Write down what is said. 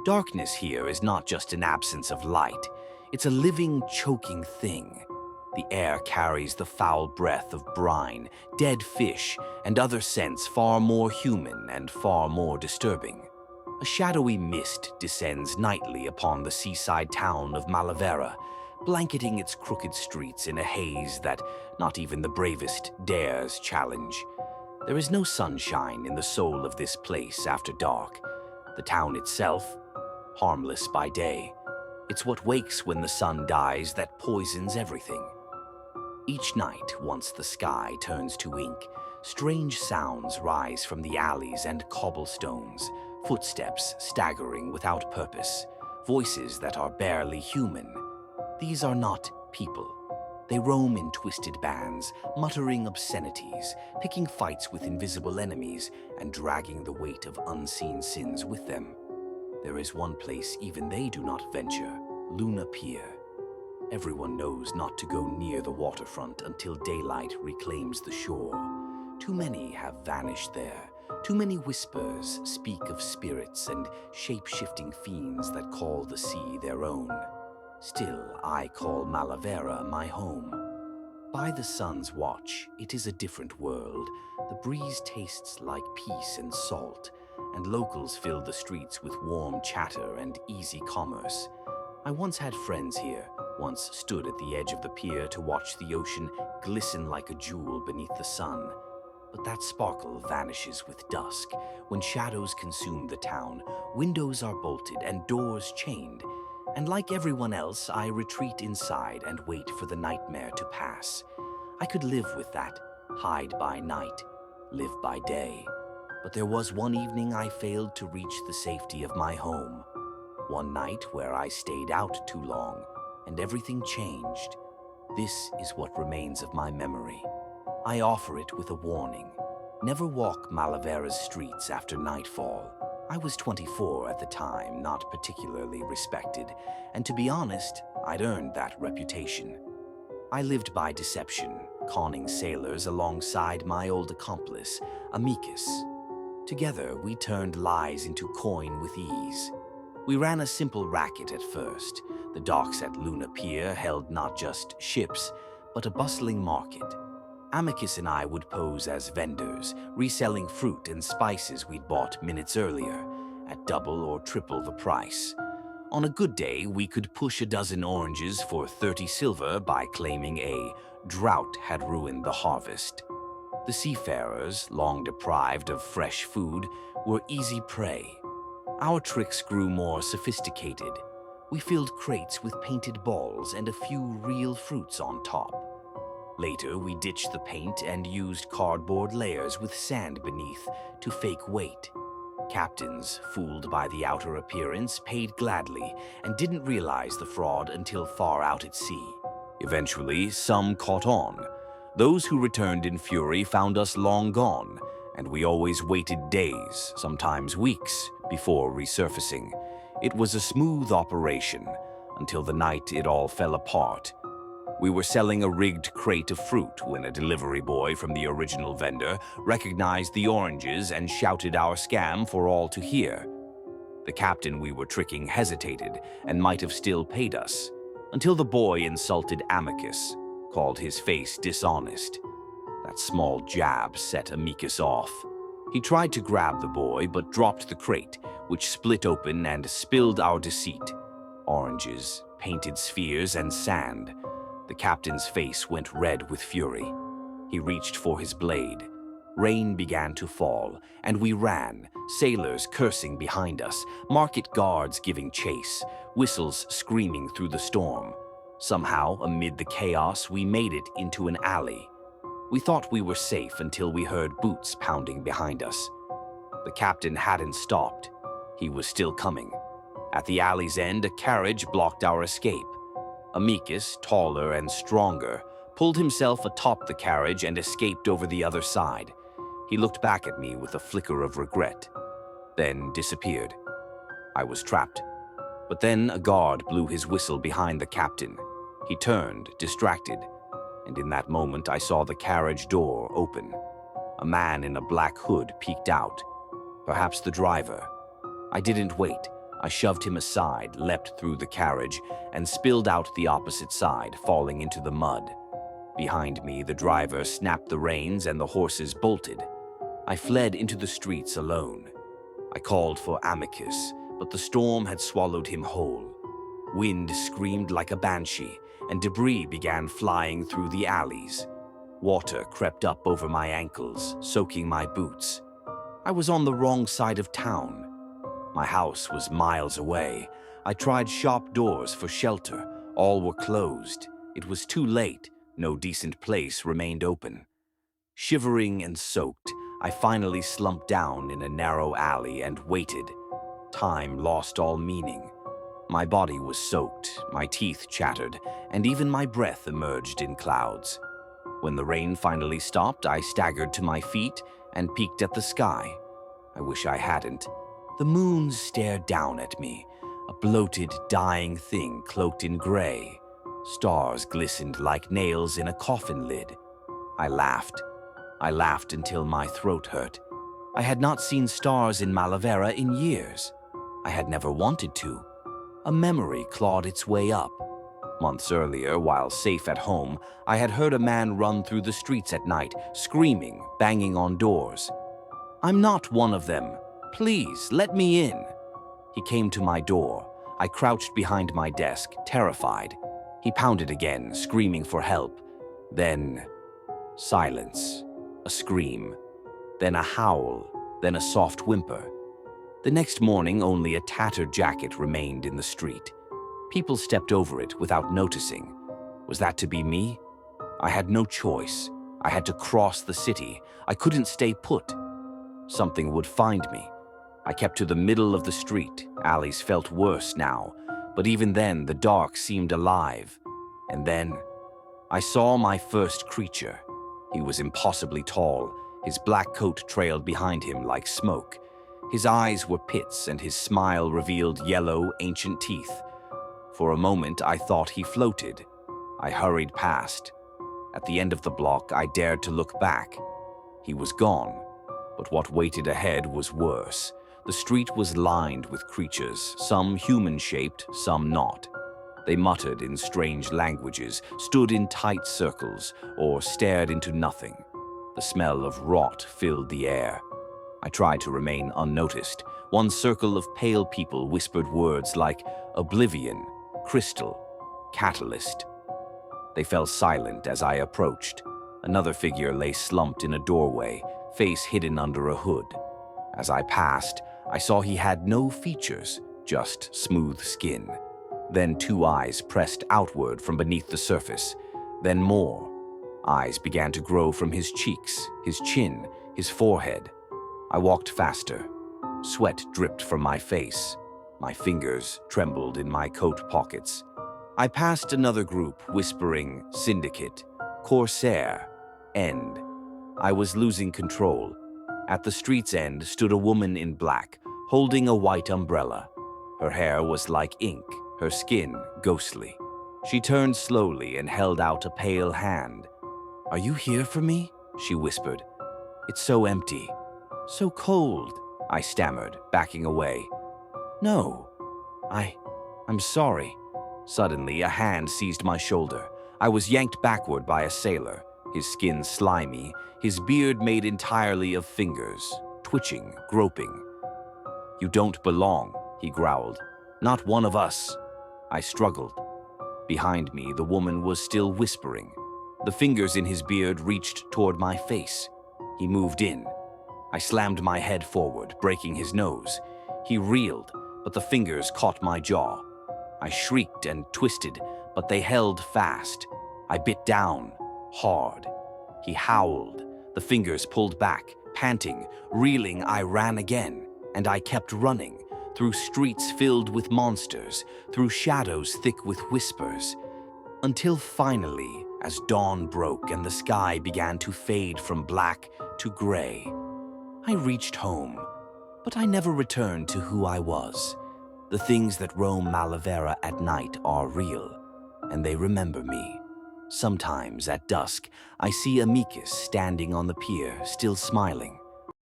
Darkness here is not just an absence of light. It's a living, choking thing. The air carries the foul breath of brine, dead fish, and other scents far more human and far more disturbing. A shadowy mist descends nightly upon the seaside town of Malavira, blanketing its crooked streets in a haze that not even the bravest dares challenge. There is no sunshine in the soul of this place after dark. The town itself, harmless by day. It's what wakes when the sun dies that poisons everything. Each night, once the sky turns to ink, strange sounds rise from the alleys and cobblestones, footsteps staggering without purpose, voices that are barely human. These are not people. They roam in twisted bands, muttering obscenities, picking fights with invisible enemies, and dragging the weight of unseen sins with them. There is one place even they do not venture, Luna Pier. Everyone knows not to go near the waterfront until daylight reclaims the shore. Too many have vanished there. Too many whispers speak of spirits and shape-shifting fiends that call the sea their own. Still, I call Malavira my home. By the sun's watch, it is a different world. The breeze tastes like peace and salt, and locals fill the streets with warm chatter and easy commerce. I once had friends here, once stood at the edge of the pier to watch the ocean glisten like a jewel beneath the sun. But that sparkle vanishes with dusk. When shadows consume the town, windows are bolted and doors chained. And like everyone else, I retreat inside and wait for the nightmare to pass. I could live with that, hide by night, live by day. But there was one evening I failed to reach the safety of my home. One night where I stayed out too long, and everything changed. This is what remains of my memory. I offer it with a warning. Never walk Malavera's streets after nightfall. I was 24 at the time, not particularly respected, and to be honest, I'd earned that reputation. I lived by deception, conning sailors alongside my old accomplice, Amicus. Together, we turned lies into coin with ease. We ran a simple racket at first. The docks at Luna Pier held not just ships, but a bustling market. Amicus and I would pose as vendors, reselling fruit and spices we'd bought minutes earlier, at double or triple the price. On a good day, we could push a dozen oranges for 30 silver by claiming a drought had ruined the harvest. The seafarers, long deprived of fresh food, were easy prey. Our tricks grew more sophisticated. We filled crates with painted balls and a few real fruits on top. Later, we ditched the paint and used cardboard layers with sand beneath to fake weight. Captains, fooled by the outer appearance, paid gladly and didn't realize the fraud until far out at sea. Eventually, some caught on. Those who returned in fury found us long gone, and we always waited days, sometimes weeks, before resurfacing. It was a smooth operation until the night it all fell apart. We were selling a rigged crate of fruit when a delivery boy from the original vendor recognized the oranges and shouted our scam for all to hear. The captain we were tricking hesitated and might have still paid us, until the boy insulted Amicus, called his face dishonest. That small jab set Amicus off. He tried to grab the boy but dropped the crate, which split open and spilled our deceit. Oranges, painted spheres, and sand. The captain's face went red with fury. He reached for his blade. Rain began to fall, and we ran, sailors cursing behind us, market guards giving chase, whistles screaming through the storm. Somehow, amid the chaos, we made it into an alley. We thought we were safe until we heard boots pounding behind us. The captain hadn't stopped. He was still coming. At the alley's end, a carriage blocked our escape. Amicus, taller and stronger, pulled himself atop the carriage and escaped over the other side. He looked back at me with a flicker of regret, then disappeared. I was trapped. But then a guard blew his whistle behind the captain. He turned, distracted, and in that moment I saw the carriage door open. A man in a black hood peeked out, perhaps the driver. I didn't wait. I shoved him aside, leapt through the carriage, and spilled out the opposite side, falling into the mud. Behind me, the driver snapped the reins and the horses bolted. I fled into the streets alone. I called for Amicus, but the storm had swallowed him whole. Wind screamed like a banshee, and debris began flying through the alleys. Water crept up over my ankles, soaking my boots. I was on the wrong side of town. My house was miles away. I tried shop doors for shelter. All were closed. It was too late. No decent place remained open. Shivering and soaked, I finally slumped down in a narrow alley and waited. Time lost all meaning. My body was soaked, my teeth chattered, and even my breath emerged in clouds. When the rain finally stopped, I staggered to my feet and peeked at the sky. I wish I hadn't. The moon stared down at me, a bloated, dying thing cloaked in gray. Stars glistened like nails in a coffin lid. I laughed. I laughed until my throat hurt. I had not seen stars in Malavira in years. I had never wanted to. A memory clawed its way up. Months earlier, while safe at home, I had heard a man run through the streets at night, screaming, banging on doors. "I'm not one of them. Please, let me in." He came to my door. I crouched behind my desk, terrified. He pounded again, screaming for help. Then, silence. A scream. Then a howl. Then a soft whimper. The next morning, only a tattered jacket remained in the street. People stepped over it without noticing. Was that to be me? I had no choice. I had to cross the city. I couldn't stay put. Something would find me. I kept to the middle of the street. Alleys felt worse now, but even then the dark seemed alive. And then I saw my first creature. He was impossibly tall. His black coat trailed behind him like smoke. His eyes were pits and his smile revealed yellow, ancient teeth. For a moment I thought he floated. I hurried past. At the end of the block, I dared to look back. He was gone, but what waited ahead was worse. The street was lined with creatures, some human-shaped, some not. They muttered in strange languages, stood in tight circles, or stared into nothing. The smell of rot filled the air. I tried to remain unnoticed. One circle of pale people whispered words like oblivion, crystal, catalyst. They fell silent as I approached. Another figure lay slumped in a doorway, face hidden under a hood. As I passed, I saw he had no features, just smooth skin. Then two eyes pressed outward from beneath the surface. Then more. Eyes began to grow from his cheeks, his chin, his forehead. I walked faster. Sweat dripped from my face. My fingers trembled in my coat pockets. I passed another group, whispering, "Syndicate, Corsair, End." I was losing control. At the street's end stood a woman in black, holding a white umbrella. Her hair was like ink, her skin ghostly. She turned slowly and held out a pale hand. "Are you here for me?" she whispered. "It's so empty, so cold," I stammered, backing away. "No, I'm sorry." Suddenly, a hand seized my shoulder. I was yanked backward by a sailor, his skin slimy, his beard made entirely of fingers, twitching, groping. "You don't belong," he growled. "Not one of us." I struggled. Behind me, the woman was still whispering. The fingers in his beard reached toward my face. He moved in. I slammed my head forward, breaking his nose. He reeled, but the fingers caught my jaw. I shrieked and twisted, but they held fast. I bit down, hard. He howled. The fingers pulled back. Panting, reeling, I ran again, and I kept running, through streets filled with monsters, through shadows thick with whispers, until finally, as dawn broke and the sky began to fade from black to gray, I reached home, but I never returned to who I was. The things that roam Malavira at night are real, and they remember me. Sometimes at dusk, I see Amicus standing on the pier, still smiling.